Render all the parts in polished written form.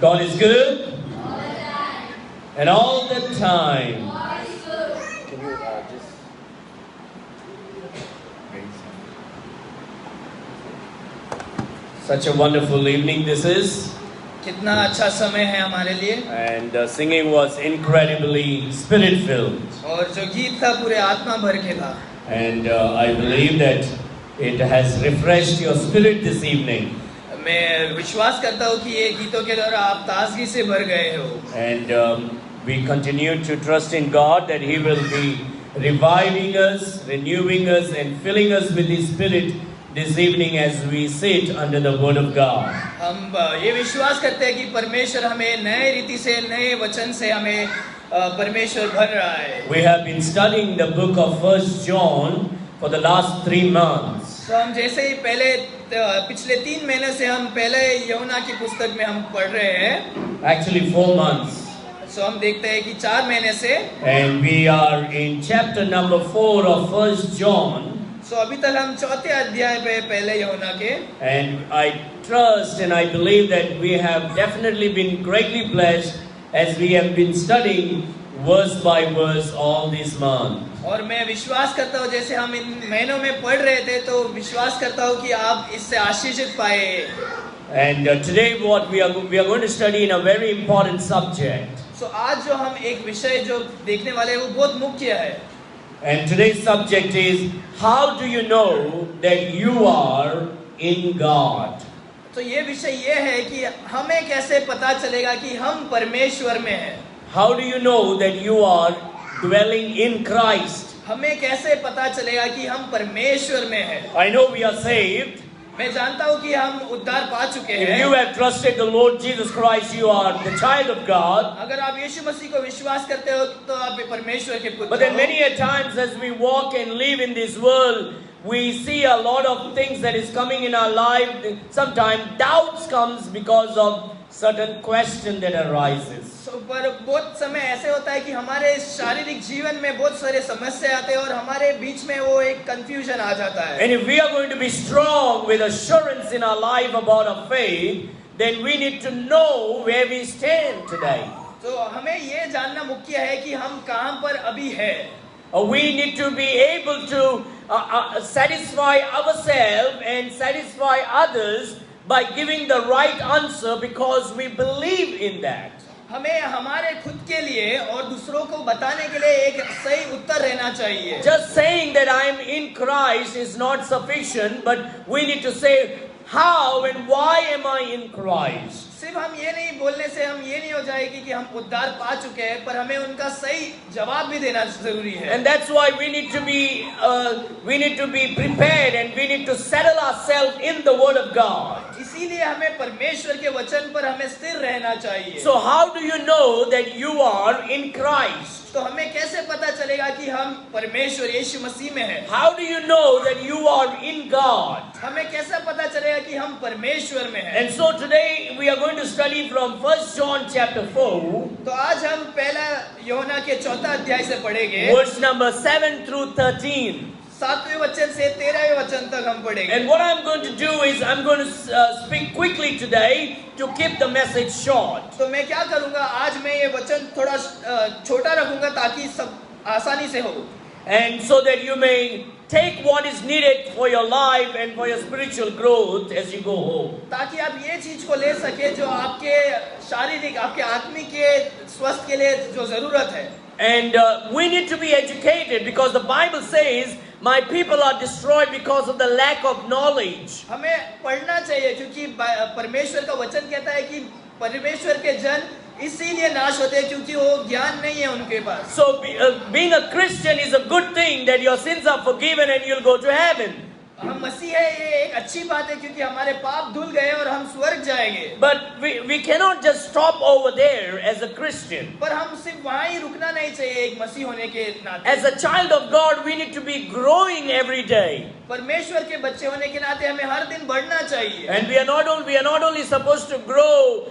God is good and all the time. Can you just raise Such a wonderful evening this is. कितना अच्छा समय है हमारे लिए And the singing was incredibly spirit-filled. और जो गीत था पूरे आत्मा भर के था And I believe that it has refreshed your spirit this evening. मैं विश्वास करता हूँ कि ये गीतों के द्वारा आप ताजगी से भर गए हो And we continue to trust in God that He will be reviving us, renewing us, and filling us with His Spirit this evening as we sit under the Word of God. हम ये विश्वास करते हैं कि परमेश्वर हमें नए रीति से नए वचन से हमें परमेश्वर भर रहा है We have been studying the book of 1 John for the last 3 months. तो हम जैसे ही पहले पिछले 3 महीने से हम पहले यूहन्ना की पुस्तक में हम पढ़ रहे हैं Actually 4 months. तो हम देखते हैं कि 4 महीने से And we are in chapter number 4 of 1 John. तो अभी तक हम चौथे अध्याय पे पहले यूहन्ना के And I trust and I believe that we have definitely been greatly blessed as we have been studying verse by verse all this month. और मैं विश्वास करता हूँ जैसे हम इन महीनों में पढ़ रहे थे तो विश्वास करता हूँ कि आप इससे आशीषित पाए And today what we are going to study in a very important subject. तो आज जो हम एक विषय जो देखने वाले हैं वो बहुत मुख्य है And today's subject is, how do you know that you are in God? तो ये विषय ये है कि हमें कैसे पता चलेगा कि हम परमेश्वर में हैं How do you know that you are dwelling in Christ? हमें कैसे पता चलेगा कि हम परमेश्वर में हैं I know we are saved. मैं जानता हूँ कि हम उद्धार पा चुके If you हैं have trusted the Lord Jesus Christ, you are the child of God. अगर आप यीशु मसीह को विश्वास करते हो तो आप परमेश्वर के But पुत्र then हो many a times as we walk and live in this world, we see a lot of things that is coming in our life. Sometimes doubts comes because of certain question that arises. पर बहुत समय ऐसे होता है कि हमारे शारीरिक जीवन में बहुत सारे समस्या आते हैं और हमारे बीच में वो एक कंफ्यूजन आ जाता है And if we are going to be strong with assurance in our life about our faith, then we need to know where we stand today. तो हमें ये जानना मुख्य है कि हम कहाँ पर अभी है We need to be able to satisfy ourselves and satisfy others by giving the right answer because we believe in that. हमें हमारे खुद के लिए और दूसरों को बताने के लिए एक सही उत्तर रहना चाहिए Just saying that I am in Christ is not sufficient, but we need to say how and why am I in Christ. सिर्फ हम ये नहीं बोलने से हम ये नहीं हो जाएगी कि हम उद्धार पा चुके हैं पर हमें उनका सही जवाब भी देना जरूरी है And that's why we need to be prepared and we need to settle ourselves in the Word of God. इसीलिए हमें परमेश्वर के वचन पर हमें स्थिर रहना चाहिए So how do you know that you are in Christ? तो हमें कैसे पता चलेगा कि हम परमेश्वर यीशु मसीह में हैं How do you know that you are in God? हमें कैसे पता चलेगा कि हम परमेश्वर में हैं And so today we are going to study from 1 John chapter 4, तो आज हम पहला यूहन्ना के चौथा अध्याय से पढ़ेंगे verse number 7 through 13. 7वें वचन से 13वें वचन तक हम पढ़ेंगे And what I'm going to do is I'm going to speak quickly today to keep the message short. तो मैं क्या करूंगा आज मैं ये वचन थोड़ा छोटा रखूंगा ताकि सब आसानी से हो And so that you may take what is needed for your life and for your spiritual growth as you go home. ताकि आप ये चीज को ले सके जो आपके शारीरिक आपके आत्मिक के स्वास्थ्य के लिए जो जरूरत है And we need to be educated because the Bible says, my people are destroyed because of the lack of knowledge. हमें पढ़ना चाहिए क्योंकि परमेश्वर का वचन कहता है कि परमेश्वर के जन इसीलिए नाश होते हैं क्योंकि वो ज्ञान नहीं है उनके पास So being a Christian is a good thing that your sins are forgiven and you'll go to heaven. हम मसीह है ये एक अच्छी बात है क्योंकि हमारे पाप धुल गए और हम स्वर्ग जाएंगे But we cannot just stop over there as a Christian. पर हम सिर्फ वहाँ ही रुकना नहीं चाहिए एक मसीह होने के नाते As a child of God, we need to be growing every day. परमेश्वर के बच्चे होने के नाते हमें हर दिन बढ़ना चाहिए And we are not only supposed to grow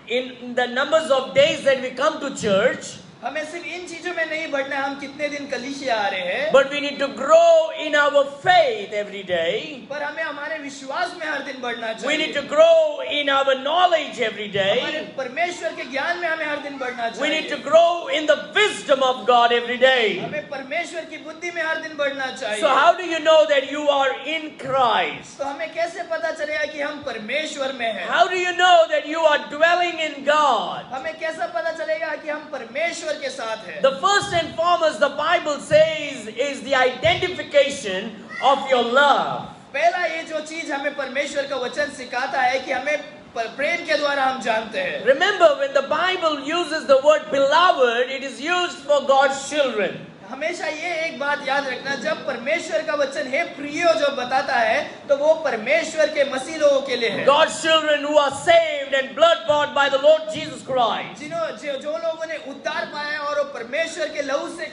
in the numbers of days that we come to church. हमें सिर्फ इन चीजों में नहीं बढ़ना है, हम कितने दिन कलीसिया आ रहे हैं, but we need to grow in our faith every day. पर हमें हमारे विश्वास में हर दिन बढ़ना We need चाहिए। to grow in our knowledge every हमारे day. परमेश्वर के ज्ञान में हमें हर दिन बढ़ना We need to चाहिए। grow in the wisdom of God every day. हमें परमेश्वर की बुद्धि में हर दिन बढ़ना चाहिए। So how do you know that you are in Christ? तो हमें कैसे पता चलेगा कि हम परमेश्वर में हैं? How do you know that you are dwelling in God? हमें कैसा पता चलेगा कि हम परमेश्वर के साथ हैं? The first and foremost the Bible says is the identification of your love. पहला ये जो चीज हमें परमेश्वर का वचन सिखाता है कि हमें प्रेम के द्वारा हम जानते हैं। Remember, when the Bible uses the word beloved, it is used for God's children. हमेशा ये एक बात याद रखना, जब परमेश्वर का वचन है प्रियो जो बताता है तो वो परमेश्वर के मसीह लोगों के लिए है। God's children who are saved and blood bought by the Lord Jesus Christ. जो लोगों ने उद्धार पाया और वो परमेश्वर के लहू से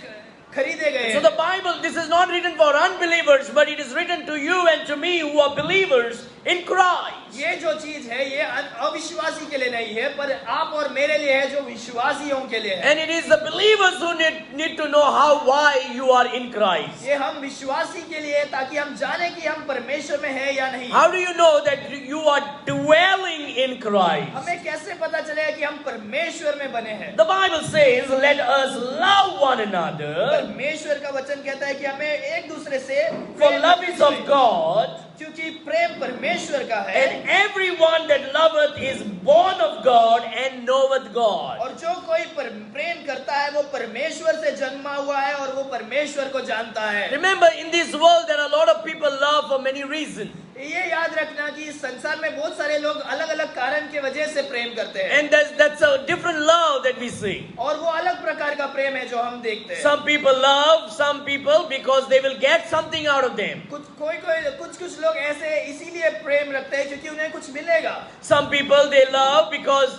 खरीदे गए। So the Bible, this is not written for unbelievers, but it is written to you and to me who are believers in Christ. ये जो चीज है ये अविश्वासी के लिए नहीं है, पर आप और मेरे लिए है, जो विश्वासियों के लिए है। And it is the believers who need to know why you are in Christ. ये हम विश्वासी के लिए, ताकि हम जाने कि हम परमेश्वर में है या नहीं। How do you know that you are dwelling in Christ? हमें कैसे पता चलेगा कि हम परमेश्वर में बने हैं? The Bible says, let us love one another, परमेश्वर का वचन कहता है कि हमें एक दूसरे से for प्रेम love करना is of चाहिए, God, क्योंकि प्रेम परमेश्वर का है। and everyone that loveth is born of God and knoweth God. और जो कोई प्रेम करता है वो परमेश्वर से जन्मा हुआ है और वो परमेश्वर को जानता है। Remember, in this world there are a lot of people love for many reasons. ये याद रखना कि इस संसार में बहुत सारे लोग अलग अलग कारण के वजह से प्रेम करते हैं, And that's a different love that we see. और वो अलग प्रकार का प्रेम है जो हम देखते हैं। Some people love some people because they will get something out of them. कुछ लोग ऐसे इसीलिए प्रेम रखते हैं क्योंकि उन्हें कुछ मिलेगा। Some people they love because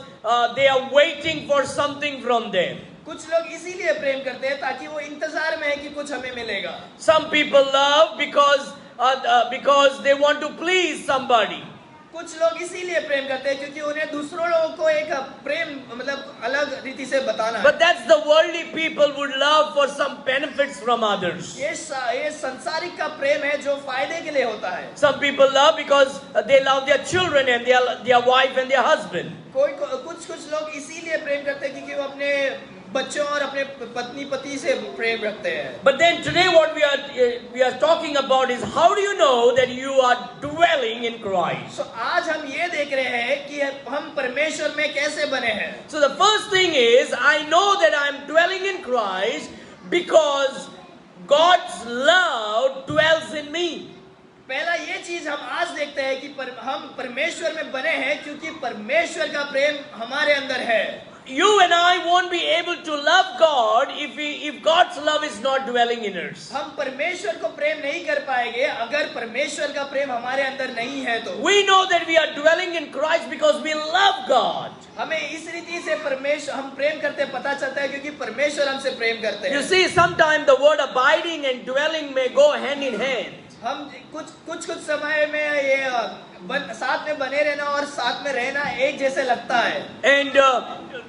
they are waiting for something from them. कुछ लोग इसीलिए प्रेम करते हैं ताकि वो इंतजार में है कि कुछ हमें मिलेगा। Some people love because they want to please somebody. कुछ लोग इसीलिए प्रेम करते हैं क्योंकि उन्हें दूसरों लोगों को एक प्रेम मतलब अलग रीति से बताना है। But that's the worldly people would love for some benefits from others. ये संसारिक का प्रेम है जो फायदे के लिए होता है। Some people love because they love their children and their wife and their husband. कुछ लोग इसीलिए प्रेम करते हैं क्योंकि वो अपने बच्चों और अपने पत्नी पति से प्रेम रखते हैं। But then today what we are talking about is how do you know that you are dwelling in Christ? So आज हम ये देख रहे हैं कि हम परमेश्वर में कैसे बने हैं। So the first thing is I know that I am dwelling in Christ because God's love dwells in me. पहला ये चीज हम आज देखते हैं कि हम परमेश्वर में बने हैं क्योंकि परमेश्वर का प्रेम हमारे अंदर है। You and I won't be able to love God if God's love is not dwelling in us. हम परमेश्वर को प्रेम नहीं कर पाएंगे अगर परमेश्वर का प्रेम हमारे अंदर नहीं है तो। We know that we are dwelling in Christ because we love God. हमें इस रीति से परमेश्वर हम प्रेम करते पता चलता है क्योंकि परमेश्वर हमसे प्रेम करते हैं। You see, sometimes the word abiding and dwelling may go hand in hand. हम कुछ समय में ये साथ में बने रहना और साथ में रहना एक जैसे लगता है। And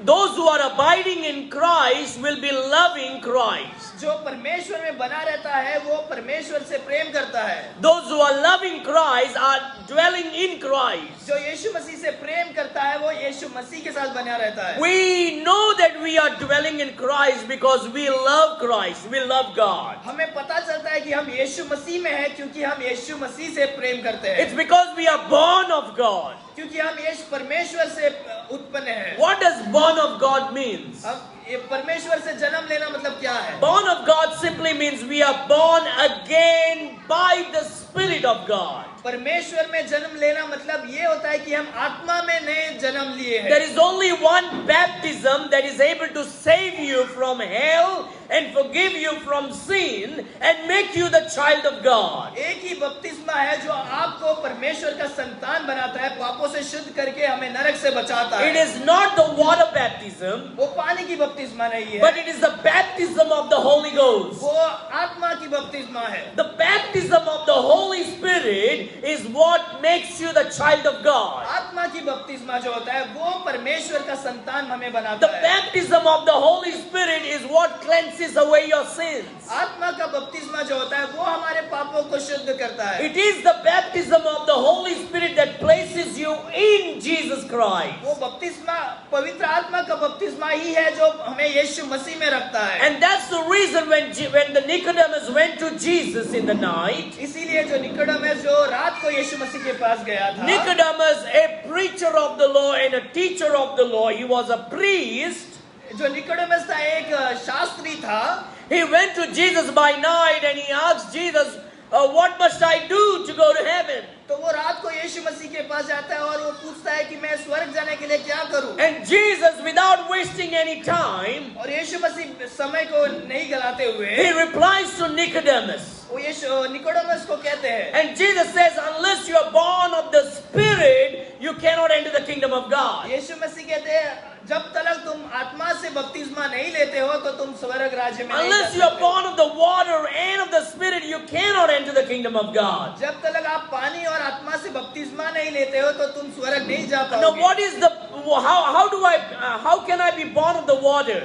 those who are abiding in Christ will be loving Christ. जो परमेश्वर में बना रहता है वो परमेश्वर से प्रेम करता है। Those who are loving Christ are dwelling in Christ. जो यीशु मसीह से प्रेम करता है वो यीशु मसीह के साथ बना रहता है। We know that we are dwelling in Christ because we love Christ. We love God. हमें पता चलता है कि हम यीशु मसीह में हैं क्योंकि हम यीशु मसीह से प्रेम करते हैं। It's because we are born of God. क्योंकि हम यीशु परमेश्वर से उत्पन्न हैं। What does born of God means? हम ये परमेश्वर से जन्म लेना मतलब क्या है? Born of God simply means we are born again by the Spirit of God. परमेश्वर में जन्म लेना मतलब ये होता है कि हम आत्मा में नए जन्म लिए हैं। There is only one baptism that is able to save you from hell and forgive you from sin and make you the child of God. एक ही बपतिस्मा है जो आपको परमेश्वर का संतान बनाता है, पापों से शुद्ध करके हमें नरक से बचाता है। It is not the water baptism, वो पानी की बपतिस्मा नहीं है, but it is the baptism of the Holy Ghost. वो आत्मा की बपतिस्मा है। The baptism of the Holy Spirit is what makes you the child of God. आत्मा की बपतिस्मा जो होता है वो परमेश्वर का संतान हमें The बनाता है। baptism of the Holy Spirit is what cleanses away your sins. आत्मा का बपतिस्मा जो होता है वो हमारे पापों को शुद्ध करता है। It is the baptism of the Holy Spirit that places you in Jesus Christ. वो बपतिस्मा पवित्र आत्मा का बपतिस्मा ही है जो हमें यीशु मसीह में रखता है। And that's the reason when the Nicodemus went to Jesus in the night, इसीलिए जो निकोडेमस जो रात को यीशु मसीह के पास गया था, Nicodemus, a preacher of the law and a teacher of the law, he was a priest. जो निकोडेमस था एक शास्त्री था, He went to Jesus by night and he asked Jesus, what must I do to go to heaven? तो वो रात को यीशु मसीह के पास जाता है और वो पूछता है कि मैं स्वर्ग जाने के लिए क्या करूं? And Jesus, without wasting any time, और यीशु मसीह समय को नहीं गलाते हुए he replies to Nicodemus. वो यीशु निकोडेमस को कहते हैं, And Jesus says, unless you are born of the Spirit, you cannot enter the kingdom of God. यीशु मसीह कहते हैं जब तक तुम आत्मा से बपतिस्मा नहीं लेते हो तो तुम स्वर्ग राज्य में नहीं जा Unless you are सकते। born of the water and of the Spirit, you cannot enter the kingdom of God. जब तक आप पानी और आत्मा से बपतिस्मा नहीं लेते हो तो तुम स्वर्ग नहीं जा Now, पाओगे। what is the how can I be born of the water?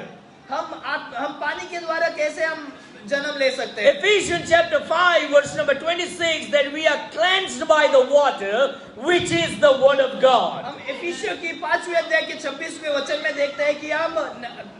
हम पानी के द्वारा कैसे हम जन्म ले सकते हैं? Ephesians chapter 5 verse number 26, that we are cleansed by the water which is the word of God. हम इफिसियों की 5वें अध्याय के 26वें वचन में देखते हैं कि हम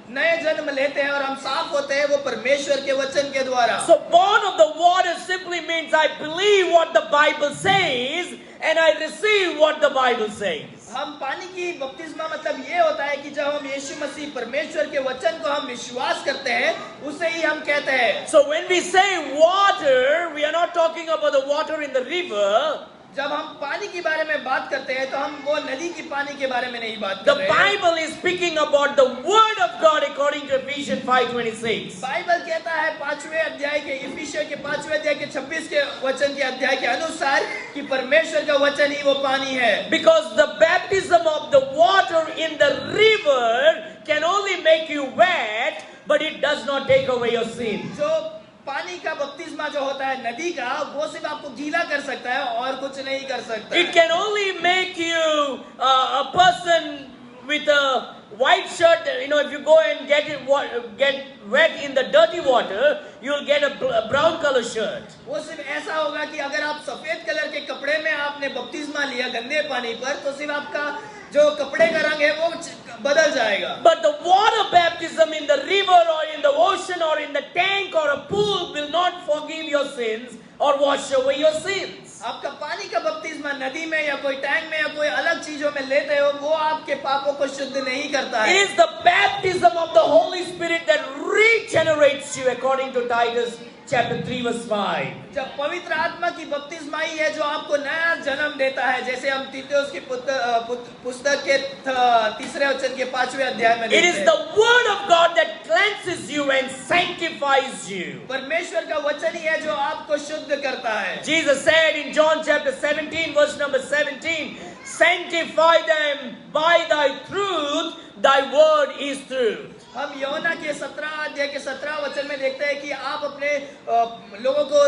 नए जन्म लेते हैं और हम साफ होते हैं वो परमेश्वर के वचन के द्वारा। So born of the water simply means I believe what the Bible says and I receive what the Bible says. हम पानी की बपतिस्मा मतलब ये होता है कि जब हम यीशु मसीह परमेश्वर के वचन को हम विश्वास करते हैं उसे ही हम कहते हैं। So when we say water, we are not talking about the water in the river. जब हम पानी के बारे में बात करते हैं तो हम वो नदी की पानी के बारे में नहीं बात The कर रहे हैं। Bible is speaking about the word of God according to Ephesians 5:26. Bible कहता है 5वें अध्याय के इफिसियों के 5वें अध्याय के 26 के वचन के अध्याय के अनुसार कि परमेश्वर का वचन ही वो पानी है। Because the baptism of the water in the river can only make you wet, but it does not take away your sin. जो पानी का बपतिस्मा जो होता है नदी का वो सिर्फ आपको गीला कर सकता है और कुछ नहीं कर सकता It है। can only make you a person with a white shirt. You know, if you go and get wet in the dirty water, you'll get a brown color shirt. वो सिर्फ ऐसा होगा कि अगर आप सफेद कलर के कपड़े में आपने बपतिस्मा लिया गंदे पानी पर तो सिर्फ आपका जो कपड़े का रंग है वो बदल जाएगा। But the water baptism in the river or in the ocean or in the tank or a pool will not forgive your sins or wash away your sins. आपका पानी का बपतिस्मा नदी में या कोई टैंक में या कोई अलग चीजों में लेते हो वो आपके पापों को शुद्ध नहीं करता It है। is the baptism of the Holy Spirit that regenerates you according to Titus chapter 3 verse 5. जब पवित्र आत्मा की बपतिस्मा ही है जो आपको नया जन्म देता है, जैसे हम तीतुस की पुस्तक के 3 वचन के 5वें अध्याय में It देखते is हैं। the word of God that cleanses you and sanctifies you. परमेश्वर का वचन ही है जो आपको शुद्ध करता है। Jesus said in John chapter 17 verse number 17, sanctify them by thy truth, thy word is truth. हम यूहन्ना के 17 अध्याय के 17 वचन में देखते हैं कि आप अपने लोगों को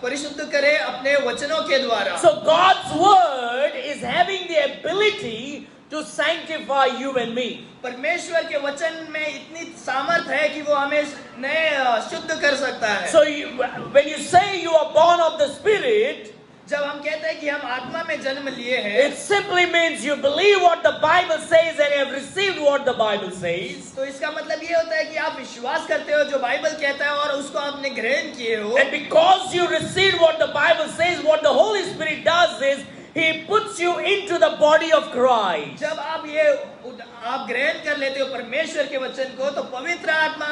परिशुद्ध करें अपने वचनों के द्वारा। So God's word is having the ability to sanctify you and me. परमेश्वर के वचन में इतनी सामर्थ है कि वो हमें नए शुद्ध कर सकता है। So when you say you are born of the Spirit, जब हम कहते हैं कि हम आत्मा में जन्म लिए हैं, it simply means you believe what the Bible says and have received what the Bible says. तो इसका मतलब ये होता है कि आप विश्वास करते हो जो बाइबल कहता है और उसको आपने ग्रहण किए हो। And because you received what the Bible says, what the Holy Spirit does is He puts you into the body of Christ. जब आप ग्रहण कर लेते हो परमेश्वर के वचन को तो पवित्र आत्मा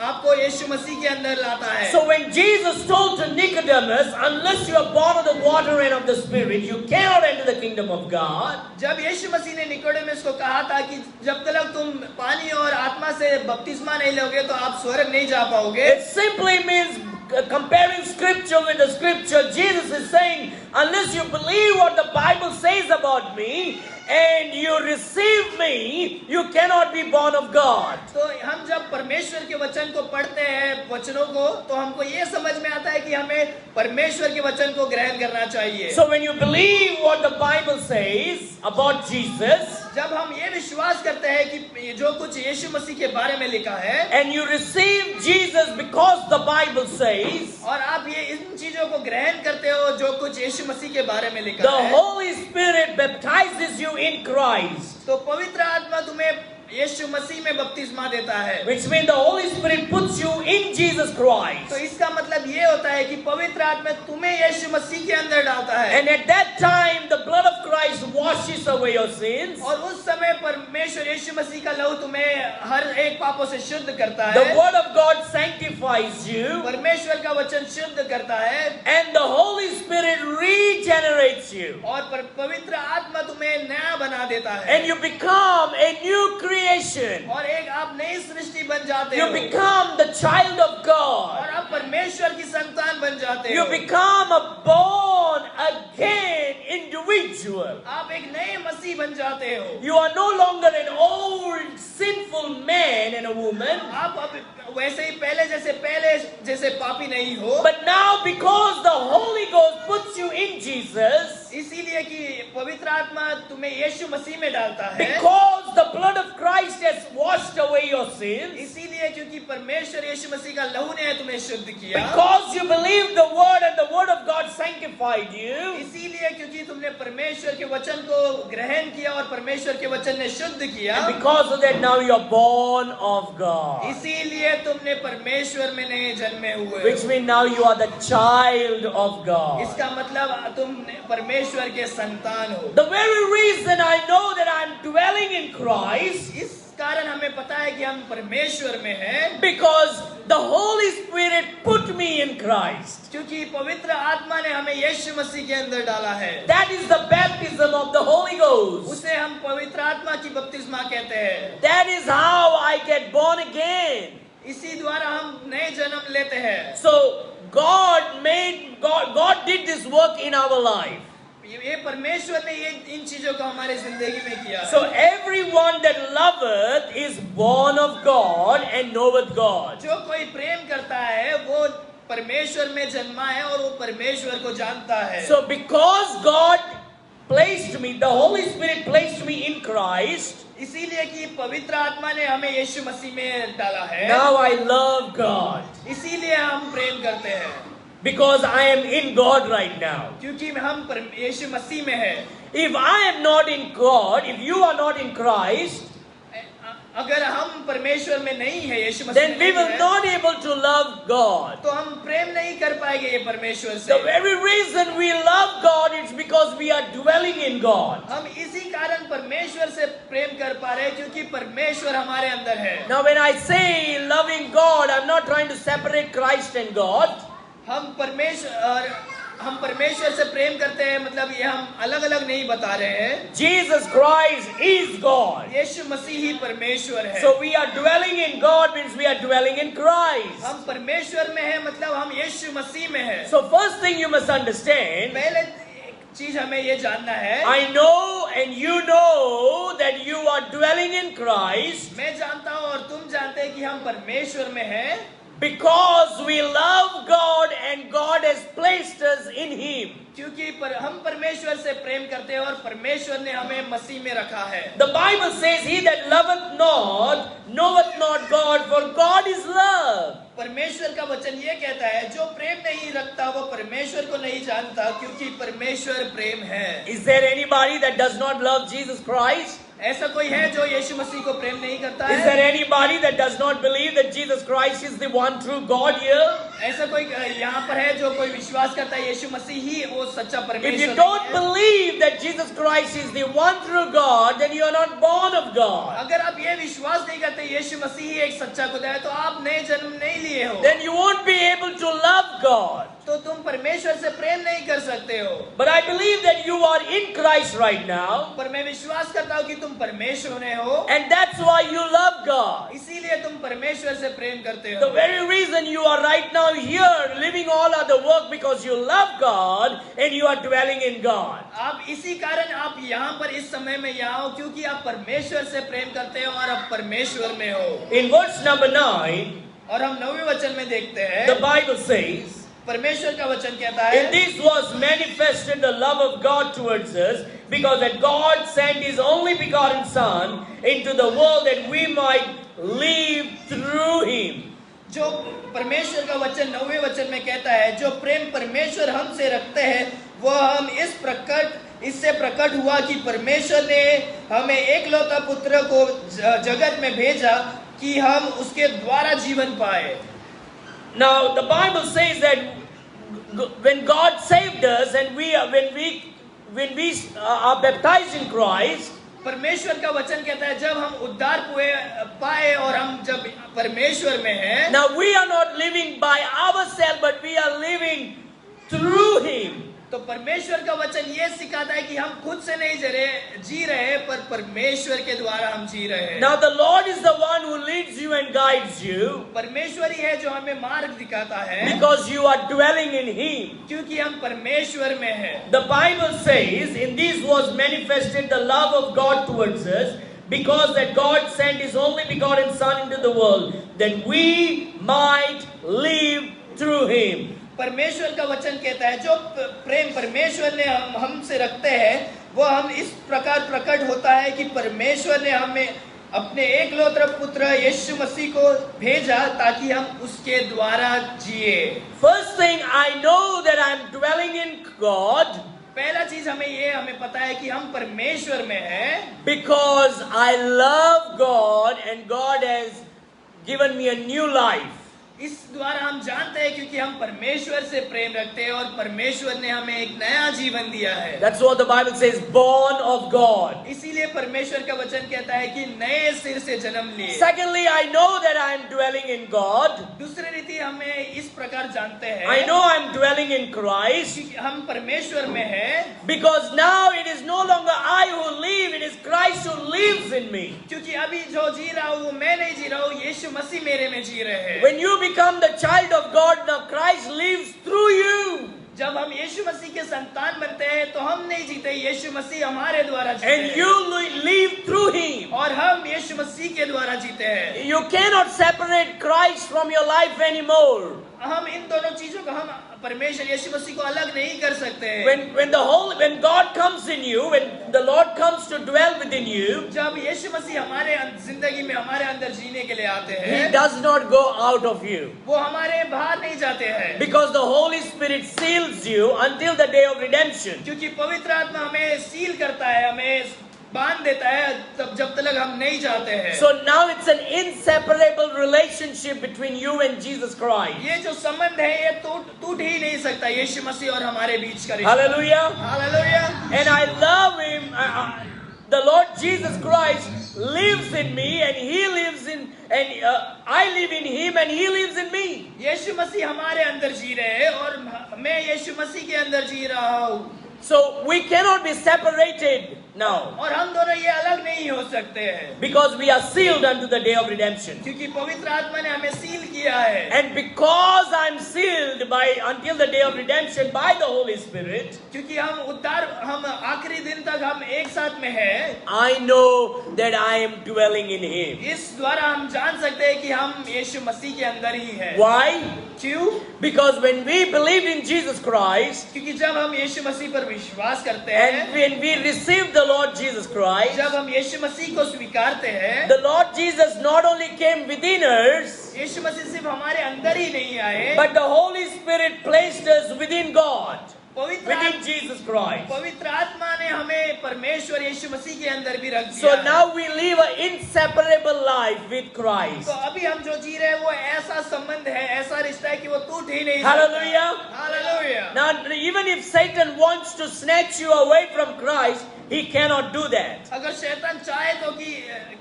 आपको यीशु मसीह के अंदर लाता है। So when Jesus told to Nicodemus, unless you are born of the water and of the Spirit, you cannot enter the kingdom of God. जब यीशु मसीह ने निकोडेमस को कहा था कि जब तक तुम पानी और आत्मा से बपतिस्मा नहीं लोगे तो आप स्वर्ग नहीं जा पाओगे। It simply means comparing scripture with the scripture, Jesus is saying, unless you believe what the Bible says about me and you receive me, you cannot be born of God. तो हम जब परमेश्वर के वचन को पढ़ते हैं, वचनों को, तो हमको ये समझ में आता है कि हमें परमेश्वर के वचन को ग्रहण करना चाहिए. So when you believe what the Bible says about Jesus, जब हम ये विश्वास करते हैं कि जो कुछ यीशु मसीह के बारे में लिखा है, and you receive Jesus because the Bible says, और आप ये इन चीजों को ग्रहण करते हो जो कुछ यीशु मसीह के बारे में लिखा the है, Holy Spirit baptizes you in Christ. तो पवित्र आत्मा तुम्हें यीशु मसीह में बपतिस्मा देता है. Which means the Holy Spirit puts you in Jesus Christ. तो इसका मतलब ये होता है कि पवित्र आत्मा तुम्हें यीशु मसीह के अंदर डालता है. And at that time, the blood of Christ washes away your sins. और उस समय परमेश्वर यीशु मसीह का लहू तुम्हें हर एक पापों से शुद्ध करता The है. Word of God sanctifies you. परमेश्वर का वचन शुद्ध करता है. And the Holy Spirit regenerates you. और पवित्र आत्मा तुम्हें नया बना देता है. And you become a new creation. और एक आप नई सृष्टि बन जाते You हो. become the child of God. और आप परमेश्वर की संतान बन जाते You हो. become a born again individual. आप एक नए मसीह बन जाते हो. You are no longer an old sinful man and a woman. आप अब वैसे ही पहले जैसे पापी नहीं हो. But now because the Holy Ghost puts you in Jesus, इसीलिए कि पवित्र आत्मा तुम्हें यीशु मसीह में डालता है. because the blood of Christ has washed away your sins, इसीलिए क्योंकि परमेश्वर यीशु मसीह का लहू ने तुम्हें शुद्ध किया. because you believed the word and the word of God sanctified you, इसीलिए क्योंकि तुमने परमेश्वर के वचन को ग्रहण किया और परमेश्वर के वचन ने शुद्ध किया. and because of that now you are born of God. इसीलिए तुमने परमेश्वर में नए जन्मे हुए. Which means now you are the child of God. इसका मतलब तुम परमेश्वर के संतान हो. The very reason I know that I am dwelling in Christ, इस कारण हमें पता है कि हम परमेश्वर में हैं, because the Holy Spirit put me in Christ. क्योंकि पवित्र आत्मा ने हमें यीशु मसीह के अंदर डाला है. That is the baptism of the Holy Ghost. उसे हम पवित्र आत्मा की बपतिस्मा कहते हैं. That is how I get born again. इसी द्वारा हम नए जन्म लेते हैं. So God did this work in our life. ये परमेश्वर ने ये इन चीजों को हमारे जिंदगी में किया है. So everyone that loveth is born of God and knoweth God. जो कोई प्रेम करता है वो परमेश्वर में जन्मा है और वो परमेश्वर को जानता है. So because God placed me, the Holy Spirit placed me in Christ, इसीलिए कि पवित्र आत्मा ने हमें यीशु मसीह में डाला है. now I love God. इसीलिए हम प्रेम करते हैं. Because I am in God right now. क्योंकि हम यीशु मसीह में हैं. If I am not in God, if you are not in Christ, अगर हम परमेश्वर में नहीं है, यीशु मसीह then में we नहीं will है, not able to love God. तो हम प्रेम नहीं कर पाएंगे ये परमेश्वर से. The very reason we love God is because we are dwelling in God. हम इसी कारण परमेश्वर से प्रेम कर पा रहे हैं क्योंकि परमेश्वर हमारे अंदर है. Now when I say loving God, I'm not trying to separate Christ and God. हम परमेश्वर से प्रेम करते हैं, मतलब ये हम अलग अलग नहीं बता रहे हैं. Jesus Christ is God. यीशु मसीह ही परमेश्वर है. So we are dwelling in God means we are dwelling in Christ. हम परमेश्वर में हैं, मतलब हम यीशु मसीह में हैं. So first thing you must understand, पहले एक चीज हमें ये जानना है. I know and you know that you are dwelling in Christ मैं जानता हूँ और तुम जानते हैं कि हम परमेश्वर में हैं, because we love God and God has placed us in Him. क्योंकि हम परमेश्वर से प्रेम करते हैं और परमेश्वर ने हमें मसीह में रखा है. The Bible says, he that loveth not, knoweth not God, for God is love. परमेश्वर का वचन ये कहता है, जो प्रेम नहीं रखता वो परमेश्वर को नहीं जानता, क्योंकि परमेश्वर प्रेम है. Is there anybody that does not love Jesus Christ? ऐसा कोई है जो यीशु मसीह को प्रेम नहीं करता Is है? there anybody that does not believe that Jesus Christ is the one true God here? ऐसा कोई यहाँ पर है जो कोई विश्वास करता है यीशु मसीह ही वो सच्चा If परमेश्वर you नहीं don't है? believe that Jesus Christ is the one true God, then you are not born of God. अगर आप ये विश्वास नहीं करते यीशु मसीह ही एक सच्चा खुदा है, तो आप नए जन्म नहीं लिए हो. Then you won't be able to love God. तो तुम परमेश्वर से प्रेम नहीं कर सकते हो. But I believe that you are in Christ right now, पर मैं विश्वास करता हूँ कि तुम परमेश्वर में हो, and that's why you love God. इसीलिए तुम परमेश्वर से प्रेम करते The हो. very reason you are right now here living all other work because you love God and you are dwelling in God. आप इसी कारण आप यहाँ पर इस समय में यहाँ हो क्योंकि आप परमेश्वर से प्रेम करते हो और आप परमेश्वर में हो। In verse number 9, और हम 9वें वचन में देखते हैं, the Bible says, परमेश्वर का वचन कहता है, in this was manifested the love of God towards us, because that God sent His only begotten Son into the world that we might live through Him. जो परमेश्वर का वचन 9वें वचन में कहता है, जो प्रेम परमेश्वर हमसे रखते हैं वह हम इससे प्रकट हुआ कि परमेश्वर ने हमें एकलौता पुत्र को जगत में भेजा कि हम उसके द्वारा जीवन पाए। Now the Bible says that when God saved us and when we are baptized in Christ, परमेश्वर का वचन कहता है जब हम उद्धार पाए और हम जब परमेश्वर में हैं, now we are not living by ourselves but we are living through Him. तो परमेश्वर का वचन ये सिखाता है कि हम खुद से नहीं जी रहे पर परमेश्वर के द्वारा हम जी रहे हैं। Now the Lord is the one who leads you and guides you, परमेश्वर ही है जो हमें मार्ग दिखाता है, because you are dwelling in Him. क्योंकि हम परमेश्वर में हैं। The Bible says, in this was manifested the love of God towards us, because that God sent His only begotten Son into the world, that we might live through Him. परमेश्वर का वचन कहता है जो प्रेम परमेश्वर ने हमसे रखते हैं वो हम इस प्रकार प्रकट होता है कि परमेश्वर ने हमें अपने एकलौते पुत्र यीशु मसीह को भेजा ताकि हम उसके द्वारा जिए। First thing, I know that I am dwelling in God, पहला चीज हमें पता है कि हम परमेश्वर में हैं, because I love God and God has given me a new life. इस द्वारा हम जानते हैं क्योंकि हम परमेश्वर से प्रेम रखते हैं और परमेश्वर ने हमें एक नया जीवन दिया है। That's what the Bible says, born of God. इसीलिए परमेश्वर का वचन कहता है कि नए सिर से जन्म लिए। Secondly, I know that I am dwelling in God. दूसरी रीति हमें इस प्रकार जानते हैं, I know I am dwelling in Christ, कि हम परमेश्वर में हैं, because now it is no longer I who live, it is Christ who lives in me. क्योंकि अभी जो जी रहा हूँ वो मैं नहीं जी रहा हूँ, यीशु मसीह मेरे में जी रहे हैं। When you become the child of God, now Christ lives through you. जब हम यीशु मसीह के संतान बनते हैं तो हम नहीं जीते, यीशु मसीह हमारे द्वारा जीते And हैं। you live through Him. और हम यीशु मसीह के द्वारा जीते हैं। You cannot separate Christ from your life anymore. हम इन दोनों चीजों को हम परमेश्वर यीशु मसीह को अलग नहीं कर सकते हैं। When God comes in you, when the Lord comes to dwell within you, जब यीशु मसीह हमारे जिंदगी में हमारे अंदर जीने के लिए आते He हैं, does not go out of you, वो हमारे बाहर नहीं जाते हैं, because the Holy Spirit seals you until the day of redemption. क्योंकि पवित्र आत्मा हमें सील करता है, हमें बांध देता है तब जब तक हम नहीं जाते हैं। So now it's an inseparable relationship between you and Jesus Christ. ये जो संबंध है ये टूट ही नहीं सकता, यीशु मसीह और हमारे बीच का रिश्ता। Hallelujah. Hallelujah. And I love Him. The Lord Jesus Christ lives in me, and He lives in, and I live in Him, and He lives in me. यीशु मसीह हमारे अंदर जी रहे हैं और मैं यीशु मसीह के अंदर जी रहा हूँ। So we cannot be separated now, और हम दोनों ये अलग नहीं हो सकते हैं, because we are sealed unto the day of redemption. क्योंकि पवित्र आत्मा ने हमें सील किया है। And because I'm sealed until the day of redemption by the Holy Spirit, क्योंकि हम आखिरी दिन तक हम एक साथ में हैं, I know that I am dwelling in Him. इस द्वारा हम जान सकते हैं कि हम यीशु मसीह के अंदर ही हैं। Why? क्यों? Because when we believe in Jesus Christ, क्योंकि जब हम यीशु मसीह पर विश्वास करते and हैं, when we receive the Lord Jesus Christ, जब हम यीशु मसीह को स्वीकारते हैं, the Lord Jesus not only came within us, यीशु मसीह सिर्फ हमारे अंदर ही नहीं आए, but the Holy Spirit placed us within God, पवित्र within Jesus Christ. आत्मा ने हमें परमेश्वर यीशु मसीह के अंदर भी रख दिया। So now we live an inseparable life with Christ. तो अभी हम जो जी रहे हैं वो ऐसा संबंध है, ऐसा रिश्ता है कि वो टूट ही नहीं Hallelujah. सकता। Hallelujah. Now, even if Satan wants to snatch you away from Christ, he cannot do that. अगर शैतान चाहे तो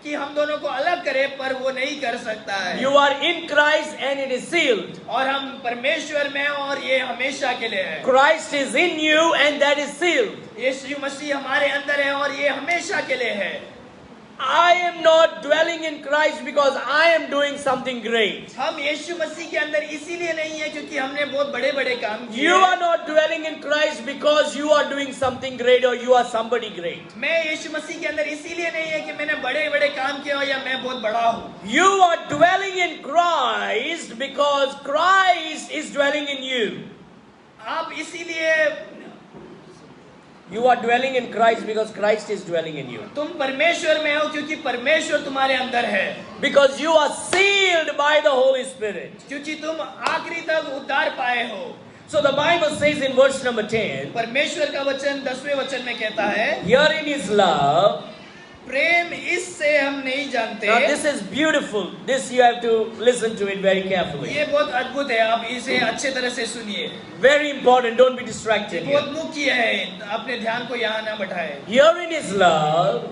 कि हम दोनों को अलग करे, पर वो नहीं कर सकता है। You are in Christ and it is sealed. और हम परमेश्वर में हैं और ये हमेशा के लिए है। Christ is in you and that is sealed. यीशु मसीह हमारे अंदर है और ये हमेशा के लिए है। I am not dwelling in Christ because I am doing something great. हम यीशु मसीह के अंदर इसीलिए नहीं है क्योंकि हमने बहुत बड़े बड़े काम किए You हैं। are not dwelling in Christ because you are doing something great or you are somebody great. मैं यीशु मसीह के अंदर इसीलिए नहीं है कि मैंने बड़े बड़े काम किए हो या मैं बहुत बड़ा हूँ। You are dwelling in Christ because Christ is dwelling in you. आप इसीलिए You are dwelling in Christ because Christ is dwelling in you. तुम परमेश्वर में हो क्योंकि परमेश्वर तुम्हारे अंदर है। Because you are sealed by the Holy Spirit. क्योंकि तुम आखिरी तक उद्धार पाए हो। So the Bible says in verse number 10, परमेश्वर का वचन 10वें वचन में कहता है, herein is love. प्रेम इससे हम नहीं जानते। Now this is beautiful. This you have to listen to it very carefully. ये बहुत अद्भुत है, आप इसे अच्छे तरह से सुनिए। Very important. Don't be distracted बहुत here. मुख्य है, अपने ध्यान को यहाँ ना बढ़ाए। Herein is love.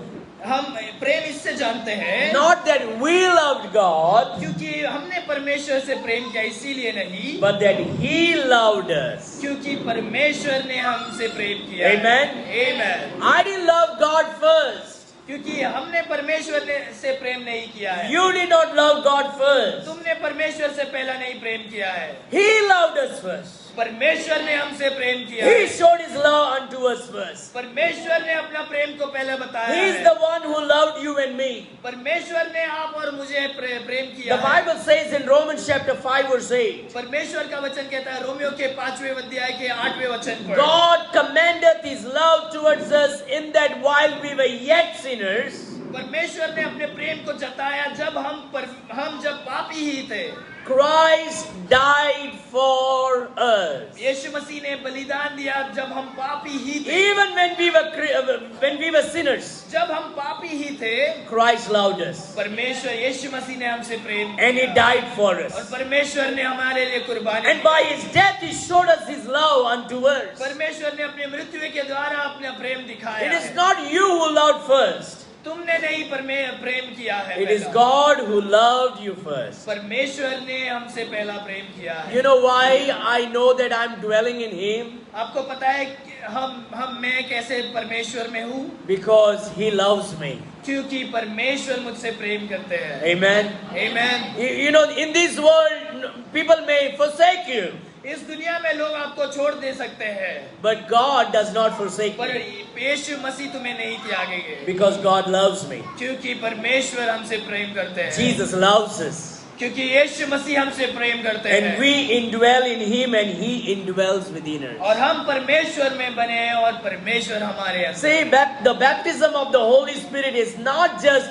हम प्रेम इससे जानते हैं, Not that we loved God, क्योंकि हमने परमेश्वर से प्रेम किया इसीलिए नहीं, but that He loved us. क्योंकि परमेश्वर ने हमसे प्रेम किया। Amen. Amen. I didn't love God first. क्योंकि हमने परमेश्वर से प्रेम नहीं किया है। You did not love God first. तुमने परमेश्वर से पहला नहीं प्रेम किया है। He loved us first. परमेश्वर ने हमसे प्रेम किया He है। showed His love unto us first. परमेश्वर ने अपना प्रेम को पहले बताया He is है। the one who loved you and me. परमेश्वर ने आप और मुझे प्रेम किया The है। Bible says in Romans chapter 5 verse 8, परमेश्वर का वचन कहता है रोमियो के 5वें अध्याय के 8वें वचन पर, God commendeth His love towards us in that while we were yet sinners, परमेश्वर ने अपने प्रेम को जताया जब हम जब पापी ही थे, Christ died for us. यीशु मसीह ने बलिदान दिया जब हम पापी ही थे। Even when we were sinners, जब हम पापी ही थे, Christ loved us परमेश्वर यीशु मसीह ने हमसे प्रेम किया and He died for और us. परमेश्वर ने हमारे लिए कुर्बानी And by His death He showed us His love unto us. परमेश्वर ने अपने मृत्यु के द्वारा अपना प्रेम दिखाया It is है। not you who loved first. तुमने नहीं प्रेम किया है, It is पहला। God who loved you first. परमेश्वर ने हमसे पहला प्रेम किया है। You know why I know that I'm dwelling in Him? आपको पता है कि मैं कैसे परमेश्वर में हूँ? Because He loves me. क्योंकि परमेश्वर मुझसे प्रेम करते हैं। Amen. Amen. You know, in this world, people may forsake you, इस दुनिया में लोग आपको छोड़ दे सकते हैं, but God does not forsake पर me यीशु मसीह तुम्हें नहीं त्यागेंगे, because God loves me. क्योंकि परमेश्वर हमसे प्रेम करते हैं। Jesus loves us. क्योंकि यीशु मसीह हमसे प्रेम करते हैं। And we indwell in Him and He indwells within us. और हम परमेश्वर में बने हैं और परमेश्वर हमारे अंदर। See, the baptism of the Holy Spirit is not just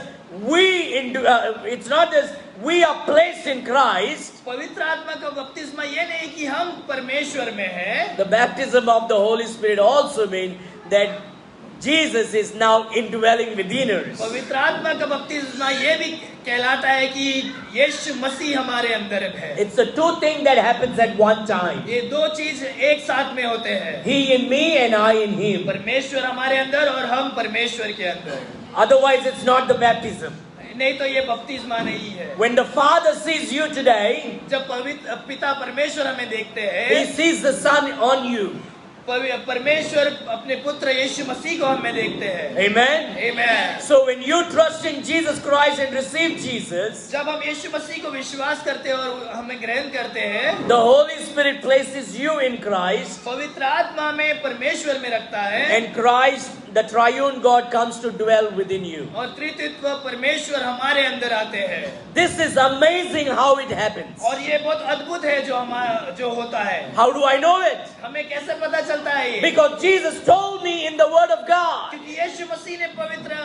it's not just we are placed in Christ. पवित्र आत्मा का बपतिस्मा ये नहीं कि हम परमेश्वर में हैं। The baptism of the Holy Spirit also means that Jesus is now indwelling within us. पवित्र आत्मा का बपतिस्मा ये भी कहलाता है कि यीशु मसीह हमारे अंदर है। It's the two things that happens at one time. ये दो चीज एक साथ में होते हैं, He in me and I in Him. परमेश्वर हमारे अंदर और हम परमेश्वर के अंदर। Otherwise, it's not the baptism. नहीं तो ये बपतिस्मा नहीं है। When the Father sees you today, जब पवित्र पिता परमेश्वर हमें देखते He हैं, sees the Son on you. परमेश्वर अपने पुत्र यीशु मसीह को हमें देखते हैं। Amen. Amen. So when you trust in Jesus Christ and receive Jesus, जब हम यीशु मसीह को विश्वास करते हैं और हमें ग्रहण करते हैं, the Holy Spirit places you in Christ, पवित्र आत्मा में परमेश्वर में रखता है and Christ, the triune God, comes to dwell within you. और त्रित्व परमेश्वर हमारे अंदर आते हैं। This is amazing how it happens. और ये बहुत अद्भुत है जो होता है। How do I know it? हमें कैसे पता चलता है ये? Because Jesus told me in the Word of God. क्योंकि यीशु मसीह ने पवित्र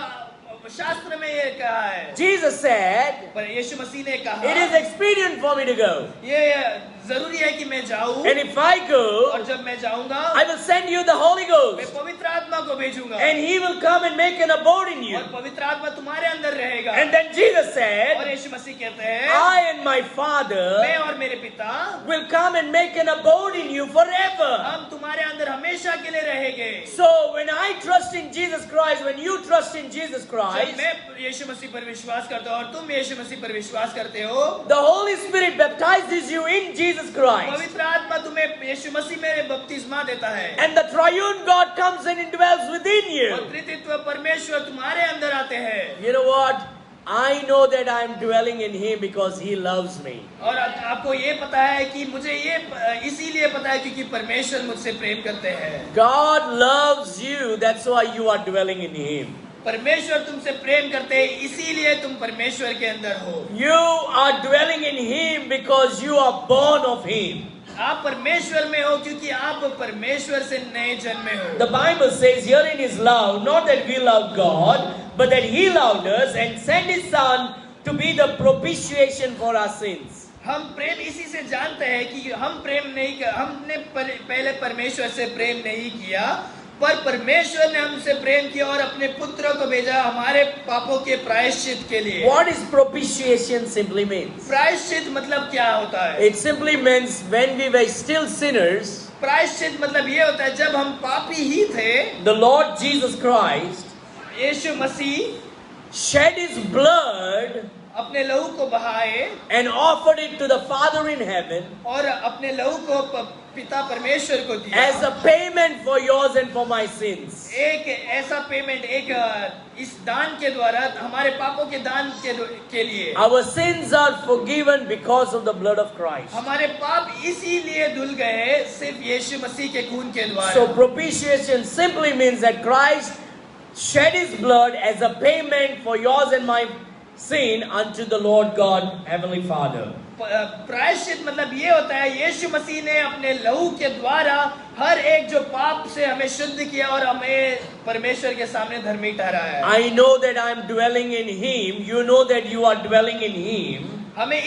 शास्त्र में ये कहा है। Jesus said, पर यीशु मसीह ने कहा, it is expedient for me to go. ये जरूरी है कि मैं जाऊं, And if I go, और जब मैं जाऊंगा, I will send you the Holy मैं Ghost. पवित्र आत्मा को भेजूंगा, And He will come and make an abode in you. और पवित्र आत्मा तुम्हारे अंदर रहेगा। And then Jesus और said, यीशु मसीह कहते हैं, I and my मैं Father और मेरे पिता will come and make an abode in you forever. हम तुम्हारे अंदर हमेशा के लिए रहेंगे। So when I trust in Jesus Christ, when you trust in Jesus जब Christ, मैं यीशु मसीह पर विश्वास करता हूँ और तुम यीशु मसीह पर विश्वास करते हो, the Holy Spirit baptizes you in Jesus Christ. पवित्र आत्मा तुम्हें यीशु मसीह में बपतिस्मा देता है And the triune God comes and indwells within और you. त्रित्व परमेश्वर तुम्हारे अंदर आते हैं। You know what? I know that I am dwelling in Him because He loves me. और आपको ये पता है कि मुझे ये इसीलिए पता है क्योंकि परमेश्वर मुझसे प्रेम करते हैं। God loves you, that's why you are dwelling in Him. परमेश्वर तुमसे प्रेम करते हैं, इसीलिए तुम परमेश्वर के अंदर हो। You are dwelling in Him because you are born of Him. आप परमेश्वर में हो क्योंकि आप परमेश्वर से नए जन्मे हो। The Bible says herein is love, not that we loved God, but that He loved us and sent His Son to be the propitiation for our sins. हम प्रेम इसी से जानते हैं कि हमने पहले परमेश्वर से प्रेम नहीं किया, पर परमेश्वर ने हमसे प्रेम किया और अपने पुत्र को भेजा हमारे पापों के प्रायश्चित के लिए। What is propitiation simply means? प्रायश्चित मतलब क्या होता है? It simply means when we were still sinners, प्रायश्चित मतलब ये होता है जब हम पापी ही थे, the Lord Jesus Christ Yeshu Masih shed His blood अपने लहू को बहाए and offered it to the Father in heaven और अपने लहू को पिता परमेश्वर को दिया as a payment for yours and for my sins. एक ऐसा पेमेंट, इस दान के द्वारा हमारे पापों के दान के लिए। Our sins are forgiven because of the blood of Christ. हमारे पाप इसीलिए धुल गए सिर्फ यीशु मसीह के खून के द्वारा। So propitiation simply means that Christ shed His blood as a payment for yours and my sin unto the Lord God, Heavenly Father. प्रायश्चित मतलब ये होता है यीशु मसीह ने अपने लहू के द्वारा हर एक जो पाप से हमें शुद्ध किया और हमें परमेश्वर के सामने धर्मी ठहराया। I know that I am dwelling in Him. You know that you are dwelling in Him. हमें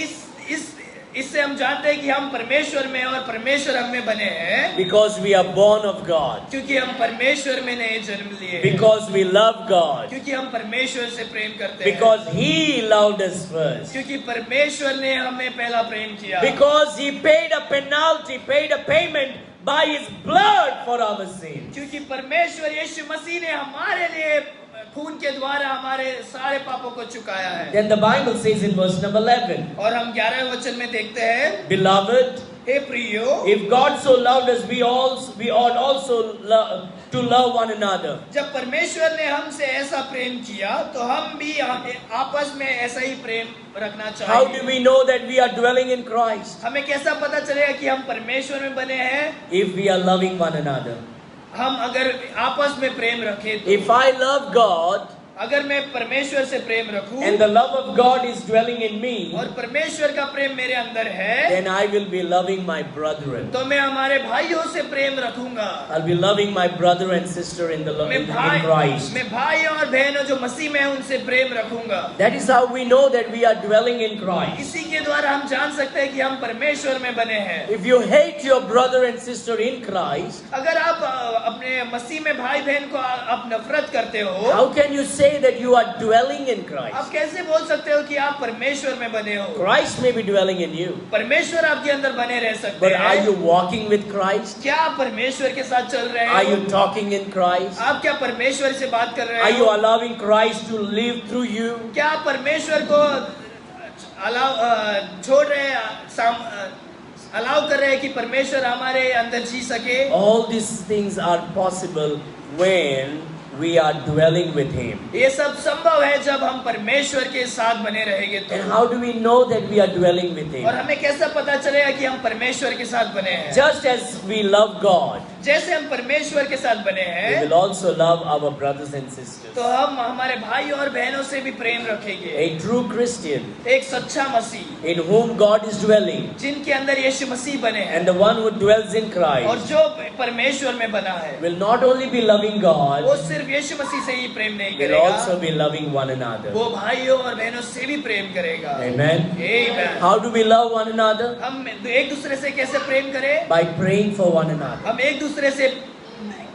इससे हम जानते हैं कि हम परमेश्वर में और परमेश्वर हम में बने हैं। Because we are born of God. क्योंकि हम परमेश्वर में नए जन्म लिए। Because we love God. क्योंकि हम परमेश्वर से प्रेम करते हैं। Because He loved us first. क्योंकि परमेश्वर ने हमें पहला प्रेम किया। Because He paid a penalty, paid a payment by His blood for our sins. क्योंकि परमेश्वर यीशु मसीह ने हमारे लिए खून के द्वारा हमारे सारे पापों को चुकाया है। Then the Bible says in verse number 11. और हम 11वें वचन में देखते हैं, Beloved, हे प्रियो, if God so loved us, we ought also to love one another. जब परमेश्वर ने हमसे ऐसा प्रेम किया तो हम भी आपस में ऐसा ही प्रेम रखना चाहिए। How do we know that we are dwelling in Christ? हमें कैसा पता चलेगा कि हम परमेश्वर में बने हैं? If we are loving one another. हम अगर आपस में प्रेम रखें तो। If I love God, अगर मैं परमेश्वर से प्रेम रखूं and the love of God is dwelling in me, और परमेश्वर का प्रेम मेरे अंदर है, then I will be loving my brethren. तो मैं हमारे भाइयों से प्रेम रखूंगा। I'll be loving my brother and sister in Christ. मैं भाइयों और बहनों जो मसीह में हैं उनसे प्रेम रखूंगा। That is how we know that we are dwelling in Christ. इसी के द्वारा हम जान सकते हैं कि हम परमेश्वर में बने हैं। If you hate your brother and sister in Christ, अगर आप अपने मसीह में भाई बहन को आप नफरत करते हो, how can you say that you are dwelling in Christ? आप कैसे बोल सकते हो कि आप परमेश्वर में बने हो? Christ may be dwelling in you, परमेश्वर आपके अंदर बने रह सकते but हैं। are you walking with Christ? क्या आप परमेश्वर के साथ चल रहे Are हो? you talking in Christ? आप क्या परमेश्वर से बात कर Are रहे you हो? allowing Christ to live through you? क्या आप परमेश्वर को छोड़ रहे अलाउ कर रहे हैं कि परमेश्वर हमारे अंदर जी सके? All these things are possible when we are dwelling with Him. ये सब संभव है जब हम परमेश्वर के साथ बने रहेंगे तो। And how do we know that we are dwelling with Him? और हमें कैसा पता चलेगा कि हम परमेश्वर के साथ बने हैं? Just as we love God, जैसे हम परमेश्वर के साथ बने we हैं, will also love our brothers and sisters. तो हम हमारे भाइयों और बहनों से भी प्रेम रखेंगे। A true Christian एक सच्चा मसीह in whom God is dwelling, जिनके अंदर यीशु मसीह बने हैं and the one who dwells in और Christ, जो परमेश्वर में बना है, will not only be loving वो God, सिर्फ यीशु मसीह से ही प्रेम नहीं will करेगा, also be loving one another. वो भाइयों और बहनों से भी प्रेम करेगा। Amen. Amen। How do we love one another? हम एक दूसरे से कैसे प्रेम करें? By praying for one another, हम एक दूसरे से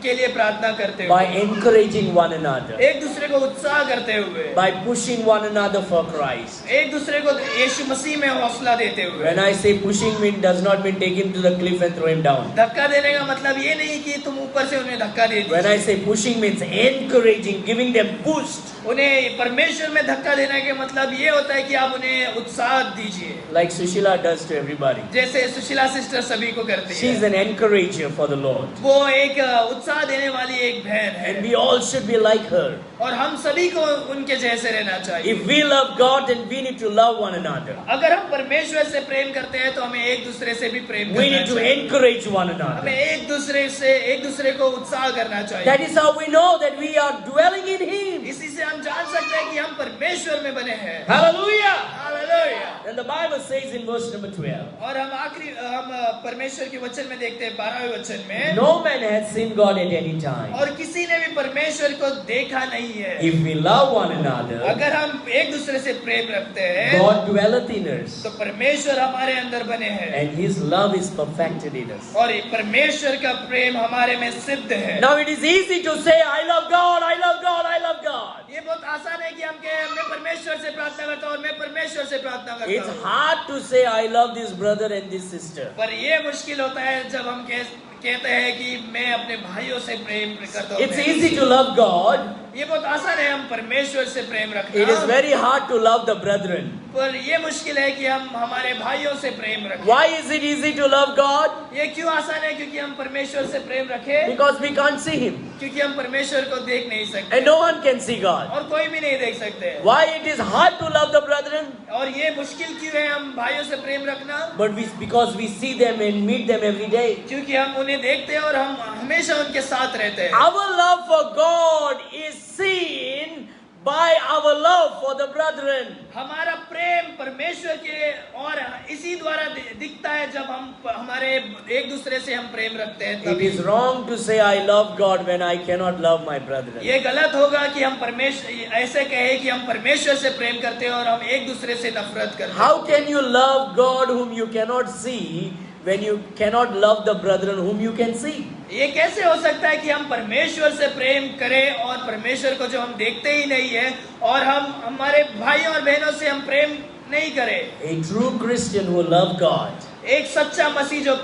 के लिए प्रार्थना करते by हुए, encouraging one another, एक दूसरे को उत्साह करते हुए, by pushing one another for Christ. एक दूसरे को यीशु मसीह में हौसला देते हुए। When I say pushing does not mean take him to the cliff and throw him down. धक्का देने का मतलब ये नहीं कि तुम ऊपर से उन्हें धक्का दे When I दीजिए। say pushing means encouraging, giving them boost, उन्हें परमेश्वर में धक्का देने के मतलब ये होता है कि आप उन्हें उत्साह दीजिए, like Sushila does to everybody. जैसे सुशीला सिस्टर सभी को करती She's है। an encourager for the Lord. वो एक उत्साह देने वाली एक बहन है And we all should be like her. और हम सभी को उनके जैसे रहना चाहिए। If we love God, then we need to love one another. अगर हम परमेश्वर से प्रेम करते हैं तो हमें एक दूसरे से भी प्रेम We करना need to चाहिए। encourage one हमें another. एक दूसरे को उत्साह करना चाहिए। That is how we know that we are dwelling in Him. इसी से हम जान सकते हैं कि हम परमेश्वर में बने हैं। Hallelujah! Hallelujah. And the Bible says in verse number 12, और हम परमेश्वर के वचन में देखते हैं 12वें वचन में, no man has seen God at any time. और किसी ने भी परमेश्वर को देखा नहीं है। If we love one another, अगर हम एक दूसरे से प्रेम रखते हैं God dwelleth in us, तो परमेश्वर हमारे अंदर बने हैं and His love is perfected in us. और परमेश्वर का प्रेम हमारे में सिद्ध है। Now it is easy to say, I love God, I love God, I love God. ये बहुत आसान है कि हम कहें मैं परमेश्वर से प्रार्थना करता हूँ और मैं परमेश्वर से प्रार्थना करता It's हूँ, hard to say, I love this brother and this sister. पर ये मुश्किल होता है जब हम कहते हैं कि मैं अपने भाइयों से प्रेम करता हूँ। It's easy to love God. ये बहुत आसान है हम परमेश्वर से प्रेम It is रखना, very hard to love the brethren. पर ये मुश्किल है कि हम हमारे भाइयों से प्रेम रखें। Why is it easy to love God? ये क्यों आसान है? क्योंकि हम परमेश्वर से प्रेम रखें, Because we can't see Him. क्योंकि हम परमेश्वर को देख नहीं सकते And no one can see God. और कोई भी नहीं देख सकते। Why it is hard to love the brethren? और ये मुश्किल क्यों है हम भाइयों से प्रेम रखना? Because we see them and meet them every day. क्योंकि हम उन्हें देखते हैं और हम हमेशा उनके साथ रहते हैं। Our love for God is seen by our love for the brethren. हमारा प्रेम परमेश्वर के और इसी द्वारा दिखता है जब हम हमारे एक दूसरे से हम प्रेम रखते हैं It तभी। is wrong to say I love God when I cannot love my brethren. ये गलत होगा कि हम परमेश्वर ऐसे कहे कि हम परमेश्वर से प्रेम करते हैं और हम एक दूसरे से नफरत करते हैं। How can you love God whom you cannot see when you cannot love the brethren whom you can see? ये कैसे हो सकता है कि हम परमेश्वर से प्रेम करें और परमेश्वर को जो हम देखते ही नहीं है और हम हमारे भाइयों और बहनों से हम प्रेम नहीं करें? A true Christian who loves God एक सच्चा मसीह जो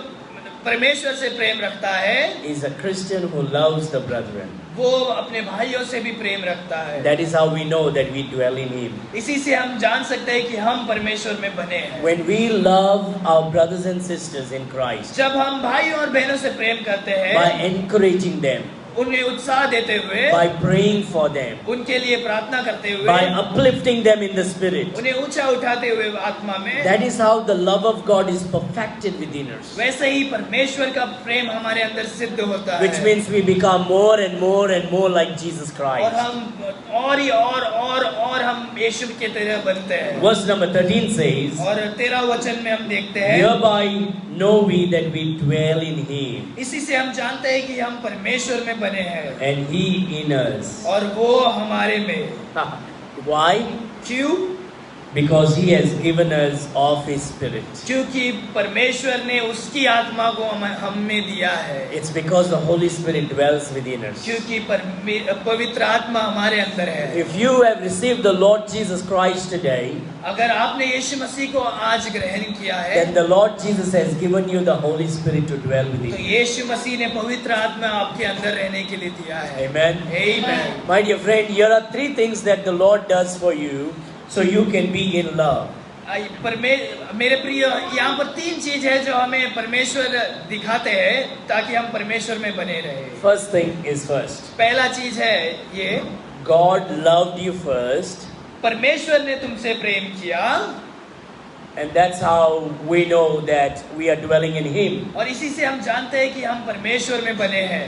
परमेश्वर से प्रेम रखता है is a Christian who loves the brethren. वो अपने भाइयों से भी प्रेम रखता है। That is how we know that we dwell in Him. इसी से हम जान सकते हैं कि हम परमेश्वर में बने हैं। When we love our brothers and sisters in Christ जब हम भाइयों और बहनों से प्रेम करते by हैं, encouraging them, उन्हें उत्साह देते हुए, by praying for them, उनके लिए प्रार्थना करते हुए, by uplifting them in the Spirit, उन्हें ऊंचा उठाते हुए आत्मा में, that is how the love of God is perfected within us. वैसे ही परमेश्वर का प्रेम हमारे अंदर सिद्ध होता Which है means we become more and more and more like Jesus और Christ. हम और ही और हम यीशु की तरह बनते हैं। Verse number 13 says, और 13 वचन में हम देखते हैं, hereby know we that we dwell in Him, इसी से हम जानते हैं कि हम परमेश्वर में बने हैं and He in us. और वो हमारे में। Why? क्यों? Because He has given us of His Spirit. क्योंकि परमेश्वर ने उसकी आत्मा को हम में दिया है। It's because the Holy Spirit dwells within us. क्योंकि पवित्र आत्मा हमारे अंदर है। If you have received the Lord Jesus Christ today, अगर आपने यीशु मसीह को आज ग्रहण किया है, then the Lord Jesus has given you the Holy Spirit to dwell तो within you. यीशु मसीह ने पवित्र आत्मा आपके अंदर रहने के लिए दिया है। Amen. Amen. My dear friend, here are 3 things that the Lord does for you so you can be in love. मेरे प्रिय, यहाँ पर 3 चीज है जो हमें परमेश्वर दिखाते हैं ताकि हम परमेश्वर में बने रहे। First thing is first. पहला चीज है ये, God loved you first, परमेश्वर ने तुमसे प्रेम किया and that's how we know that we are dwelling in Him. और इसी से हम जानते हैं कि हम परमेश्वर में बने हैं।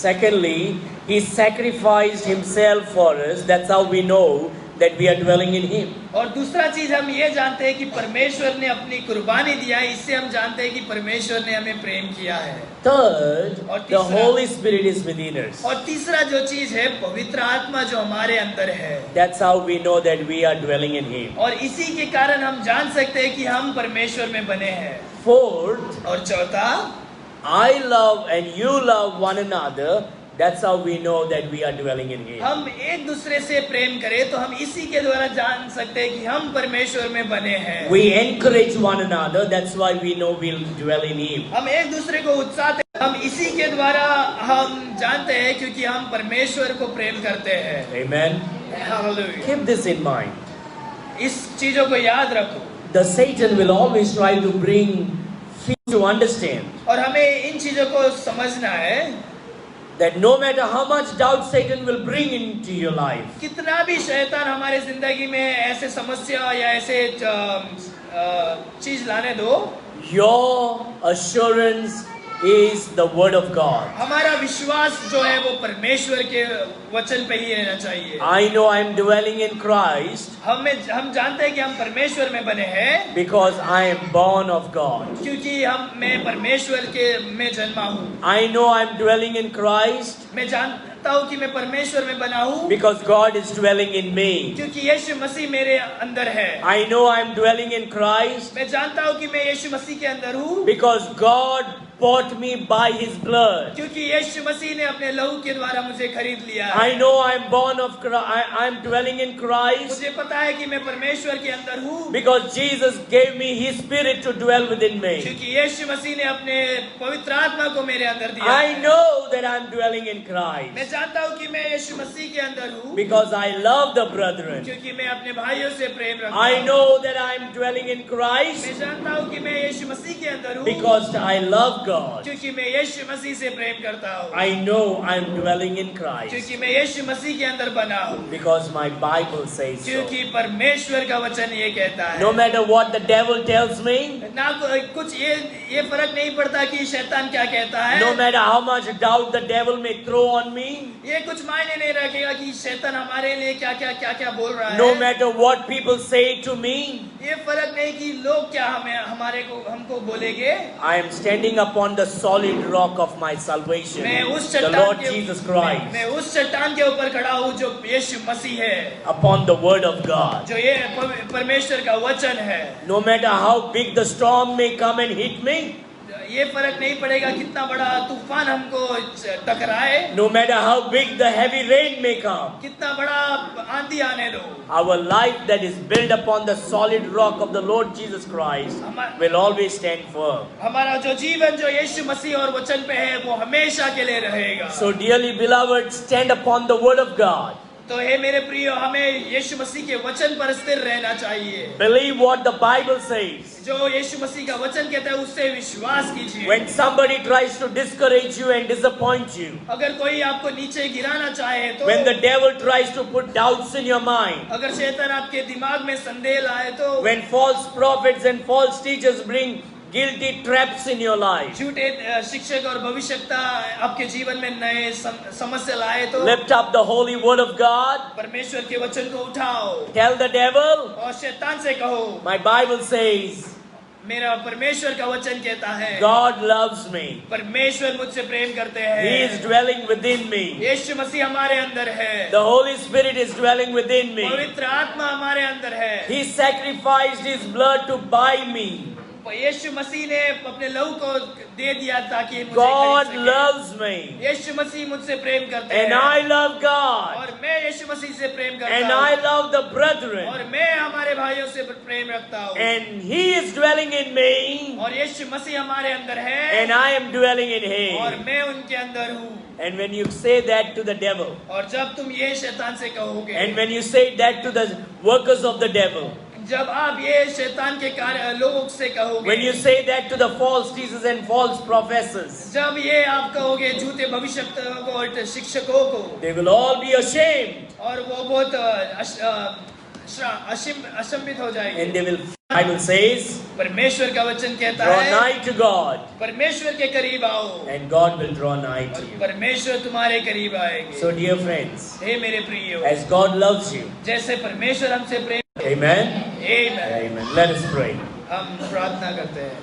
Secondly, He sacrificed Himself for us. That's how we know that we are dwelling in Him. और दूसरा चीज हम ये जानते हैं कि परमेश्वर ने अपनी कुर्बानी दिया है, इससे हम जानते हैं कि परमेश्वर ने हमें प्रेम किया है। Third, और the तीसरा- Holy Spirit is within us. और तीसरा जो चीज है पवित्र आत्मा जो हमारे अंदर है, That's how we know that we are dwelling in Him. और इसी के कारण हम जान सकते हैं कि हम परमेश्वर में बने हैं। Fourth, और चौथा, I love and you love one another. That's how we know that we are dwelling in Him. हम एक दूसरे से प्रेम करें तो हम इसी के द्वारा जान सकते हैं कि हम परमेश्वर में बने हैं। We encourage one another. That's why we know we'll dwell in Him. हम एक दूसरे को उत्साह देते हैं, हम इसी के द्वारा हम जानते हैं क्योंकि हम परमेश्वर को प्रेम करते हैं। Amen. Hallelujah. Keep this in mind. इस चीजों को याद रखो। The Satan will always try to bring few to understand. और हमें इन चीजों को समझना है that no matter how much doubt Satan will bring into your life, कितना भी शैतान हमारे जिंदगी में ऐसे समस्या या ऐसे चीज लाने दो, your assurance is the word of God. हमारा विश्वास जो है वो परमेश्वर के वचन पे ही रहना चाहिए। I know I am dwelling in Christ हम जानते हैं कि हम परमेश्वर में बने हैं, because I am born of God. क्योंकि मैं परमेश्वर के में जन्मा हूँ। I know I am dwelling in Christ मैं जानता हूँ कि मैं परमेश्वर में बना हूँ, because God is dwelling in me. क्योंकि यीशु मसीह मेरे अंदर है। I know I am dwelling in Christ मैं जानता हूँ कि मैं यीशु मसीह के अंदर हूँ, because God bought me by His blood. क्योंकि यीशु मसीह ने अपने लहू के द्वारा मुझे खरीद लिया है। I know I am born of Christ. I am dwelling in Christ मुझे पता है कि मैं परमेश्वर के अंदर हूँ, because Jesus gave me His Spirit to dwell within me. क्योंकि यीशु मसीह ने अपने पवित्र आत्मा को मेरे अंदर दिया I है। know that I am dwelling in मैं Christ जानता हूँ कि मैं यीशु मसीह के अंदर हूँ, because I love the brethren. क्योंकि मैं अपने भाइयों से प्रेम रखता I हूँ। know that I am dwelling in Christ मैं जानता हूँ कि मैं यीशु मसीह के अंदर हूँ, because I love God. क्योंकि मैं यीशु मसीह से प्रेम करता हूँ, I know I am dwelling in Christ क्योंकि मैं यीशु मसीह के अंदर बना हूँ, because my Bible says so. क्योंकि परमेश्वर का वचन ये कहता है। No matter what the devil tells me, ना कुछ ये फर्क नहीं पड़ता कि शैतान क्या कहता है, no matter how much doubt the devil may throw on me, ये कुछ मायने नहीं रखेगा कि शैतान हमारे लिए क्या क्या बोल रहा है। no matter what people say to me, ये फर्क नहीं कि लोग क्या हमको बोलेंगे। I am standing upon the solid rock of my salvation, मैं उस the चट्टान Lord के Jesus Christ, मैं उस चट्टान के ऊपर खड़ा हूँ जो यीशु मसीह है, upon the word of God. जो ये परमेश्वर का वचन है। No matter how big the storm may come and hit me, ये फर्क नहीं पड़ेगा कितना बड़ा तूफान हमको टकराए, no matter how big the heavy rain may come, कितना बड़ा आंधी आने दो, our life that is built upon the solid rock of the Lord Jesus Christ will always stand firm. हमारा जो जीवन जो यीशु मसीह और वचन पे है वो हमेशा के लिए रहेगा। So dearly beloved, stand upon the word of God. तो हे मेरे प्रियो, हमें यीशु मसीह के वचन पर स्थिर रहना चाहिए। Believe what the Bible says. जो यीशु मसीह का वचन कहता है उससे विश्वास कीजिए। When somebody tries to discourage you and disappoint you, अगर कोई आपको नीचे गिराना चाहे तो, when the devil tries to put doubts in your mind, अगर शैतान आपके दिमाग में संदेह लाए तो, when false prophets and false teachers bring guilty traps in your life, झूठे शिक्षक और भविष्यवक्ता आपके जीवन में नए समस्या लाए तो, lift up the holy word of God. परमेश्वर के वचन को उठाओ। Tell the devil, और शैतान से कहो, my Bible says, मेरा परमेश्वर का वचन कहता है, God loves me. परमेश्वर मुझसे प्रेम करते हैं, He is dwelling within me. यीशु मसीह हमारे अंदर है, The Holy Spirit is dwelling within me. पवित्र आत्मा हमारे अंदर है। He sacrificed His blood to buy me. यीशु मसीह ने अपने लहू को दे दिया ताकि मुझे God खरीद सके। loves me. यीशु मसीह मुझसे प्रेम करते And हैं, I love God. और मैं यीशु मसीह से प्रेम करता And हूँ, I love the brethren. और मैं हमारे भाइयों से प्रेम रखता हूँ, And He is dwelling in me. और यीशु मसीह हमारे अंदर है, And I am dwelling in और Him. मैं उनके अंदर हूँ। And when you say that to the devil, और जब तुम ये शैतान से कहोगे, and when you say that to the workers of the devil, जब आप ये शैतान के लोगों से कहोगे, when you say that to the false teachers and false professors, जब ये आप कहोगे झूठे भविष्यवक्ताओं को और शिक्षकों को, they will all be ashamed. और वो बहुत अचंभित हो जाएंगे। And they will, Bible says, परमेश्वर का वचन कहता draw है, nigh to God, परमेश्वर के करीब आओ, and God will draw nigh to और you. परमेश्वर तुम्हारे करीब आएंगे। So dear friends, हे मेरे प्रियो, as God loves you, जैसे परमेश्वर हमसे प्रेम, amen, आमेन। amen. Let us pray. हम प्रार्थना करते हैं।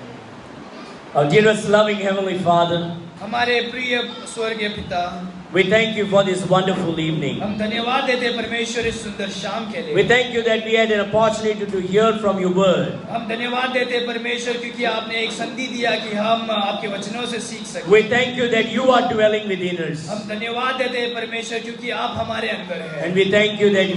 Our dearest loving Heavenly Father, हमारे प्रिय स्वर्गीय पिता, we thank you for this wonderful evening. हम धन्यवाद देते हैं परमेश्वर इस सुंदर शाम के लिए। We thank you that we had an opportunity to hear from your word. हम धन्यवाद देते हैं परमेश्वर क्योंकि आपने एक संधि दिया कि हम आपके वचनों से सीख सकें। We thank you that you are dwelling within us. हम धन्यवाद देते हैं परमेश्वर क्योंकि आप हमारे अंदर हैं। And we thank you that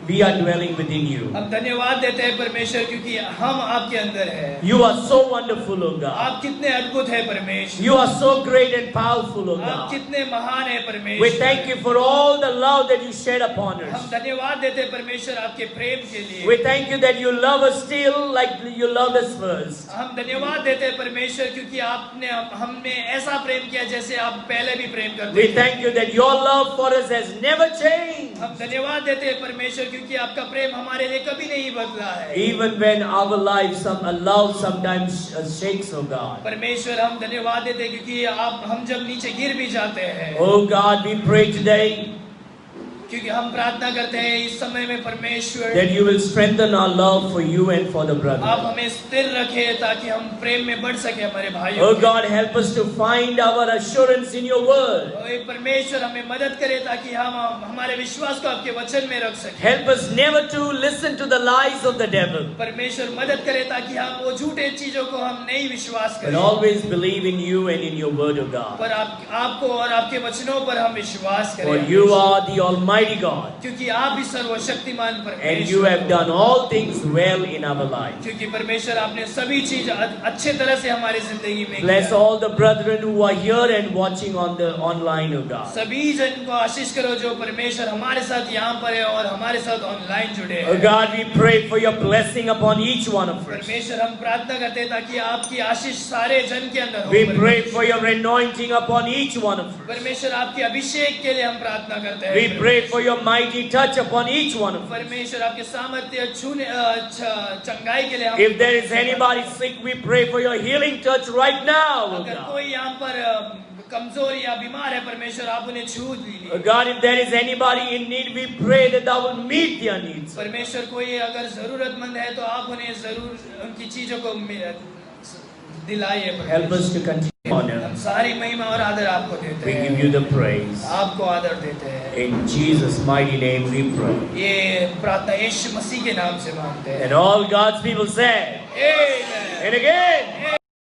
we are dwelling within you. हम धन्यवाद देते हैं परमेश्वर क्योंकि हम आपके अंदर है। You are so wonderful, O God. आप कितने अद्भुत है परमेश्वर। You are so great and powerful, O आप God. कितने महान है परमेश्वर। We thank you for all the love that you shed upon हम us. धन्यवाद देते हैं परमेश्वर आपके प्रेम के लिए। We thank you that you love us still like you loved us first. हम धन्यवाद देते हैं परमेश्वर क्योंकि आपने हमने ऐसा प्रेम किया जैसे आप पहले भी प्रेम करते We थे। thank you that your love for us has never changed. हम धन्यवाद देते हैं परमेश्वर क्योंकि आपका प्रेम हमारे लिए कभी नहीं बदला है। Even when our lives, love sometimes shakes, O God. परमेश्वर हम धन्यवाद देते हैं क्योंकि हम जब नीचे गिर भी जाते हैं। Oh God, we pray today क्योंकि हम प्रार्थना करते हैं इस समय में परमेश्वर that you will strengthen our love for you and for the आप brother. हमें स्थिर रखें ताकि हम प्रेम में बढ़ सके हमारे भाइयों Oh के। God, help us to find our assurance in your word. और एक परमेश्वर हमें मदद करे ताकि हम हमारे विश्वास को आपके वचन में रख सकें। Help us never to listen to the lies of the devil, परमेश्वर मदद करे ताकि हम वो झूठे चीजों को हम नहीं विश्वास but करें, always believe in you and in your word, O God. पर आपको और आपके वचनों पर हम विश्वास For करें। you are the Almighty God, क्योंकि आप ही सर्वशक्तिमान and you परमेश्वर have done all things well in our life. क्योंकि परमेश्वर आपने सभी चीज अच्छे तरह से हमारी जिंदगी में Bless किया। all the brethren who are here and watching on the online, O God. सभी जन को आशीष करो जो परमेश्वर हमारे साथ यहाँ पर है और हमारे साथ ऑनलाइन जुड़े Oh हैं। God, we pray for your blessing upon each one of us. परमेश्वर हम प्रार्थना करते हैं ताकि आपकी आशीष सारे जन के अंदर हो। We परमेश्वर। pray for your anointing upon each one of us. परमेश्वर आपके अभिषेक के लिए हम प्रार्थना करते हैं। We pray for your mighty touch upon each one of us. परमेश्वर आपके सामर्थ्य छूने चंगाई के लिए हम If there is anybody sick, we pray for your healing touch right now, oh अगर God. कोई यहाँ पर कमजोर या बीमार है परमेश्वर आप उन्हें छू Oh लीजिए। God, if there is anybody in need, we pray that thou will meet their needs. परमेश्वर कोई अगर जरूरतमंद है तो आप उन्हें जरूर उनकी चीजों को दिलाइए। Help us to continue honor. हम सारी महिमा और आदर आपको देते We हैं। give you the praise. आपको आदर देते हैं। In Jesus' mighty name we pray. ये प्रार्थना यीशु मसीह के नाम से मांगते हैं। And all God's people said, Amen. and again.